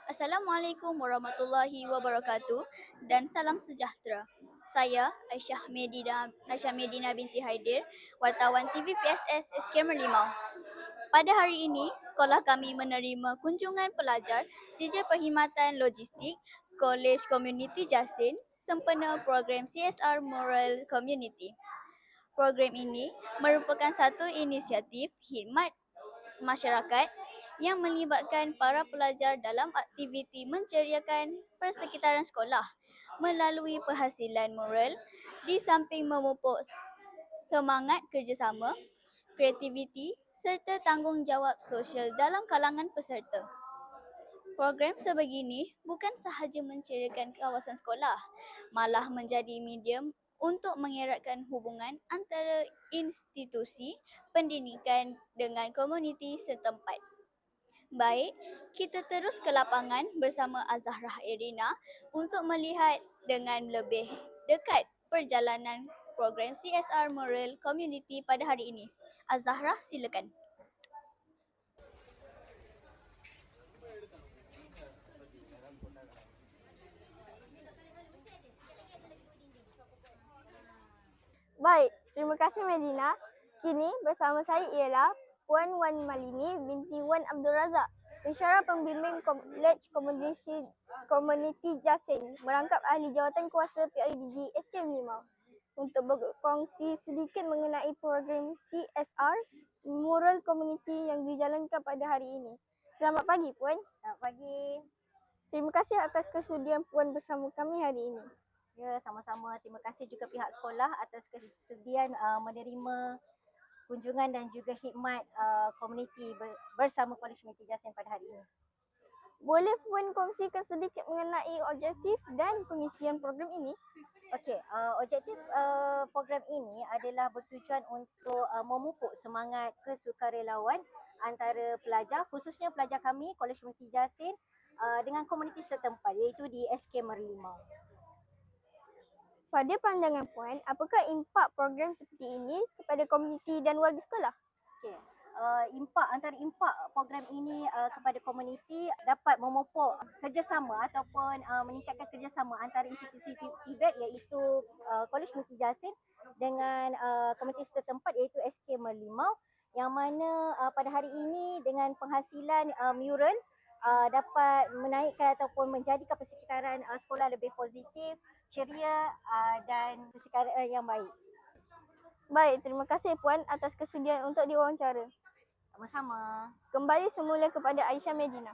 Assalamualaikum warahmatullahi wabarakatuh dan salam sejahtera. Saya Aisyah Medina binti Haidir, wartawan TVPSS SK Merlimau. Pada hari ini, sekolah kami menerima kunjungan pelajar Sijil Perkhidmatan Logistik Kolej Komuniti Jasin sempena program CSR Moral Community. Program ini merupakan satu inisiatif khidmat masyarakat yang melibatkan para pelajar dalam aktiviti menceriakan persekitaran sekolah melalui penghasilan moral di samping memupuk semangat kerjasama, kreativiti serta tanggungjawab sosial dalam kalangan peserta. Program sebegini bukan sahaja menceriakan kawasan sekolah, malah menjadi medium untuk mengeratkan hubungan antara institusi pendidikan dengan komuniti setempat. Baik, kita terus ke lapangan bersama Azzahrah Irina untuk melihat dengan lebih dekat perjalanan program CSR Moral Community pada hari ini. Azzahrah, silakan. Baik, terima kasih Medina. Kini bersama saya ialah Puan Wan Malini binti Wan Abdul Razak, pensyarah pembimbing Kolej Komuniti Jasin, merangkap ahli jawatan kuasa PIBG SK Merlimau untuk berkongsi sedikit mengenai program CSR Moral Community yang dijalankan pada hari ini. Selamat pagi Puan. Selamat pagi. Terima kasih atas kesudian Puan bersama kami hari ini. Ya, sama-sama. Terima kasih juga pihak sekolah atas kesediaan menerima kunjungan dan juga khidmat komuniti bersama Kolej Komuniti Jasin pada hari ini. Boleh Puan kongsikan sedikit mengenai objektif dan pengisian program ini? Okey, objektif program ini adalah bertujuan untuk memupuk semangat kesukarelawan antara pelajar, khususnya pelajar kami Kolej Komuniti Jasin dengan komuniti setempat, iaitu di SK Merlimau. Pada pandangan Puan, apakah impak program seperti ini kepada komuniti dan warga sekolah? Okey, antara impak program ini kepada komuniti dapat memupuk kerjasama ataupun meningkatkan kerjasama antara institusi TVET iaitu Kolej Komuniti Jasin dengan komuniti setempat iaitu SK Merlimau, yang mana pada hari ini dengan penghasilan mural dapat menaikkan ataupun menjadikan persekitaran sekolah lebih positif, ceria dan persekitaran yang baik. Baik, terima kasih Puan atas kesudian untuk diwawancara. Sama-sama. Kembali semula kepada Aisyah Medina.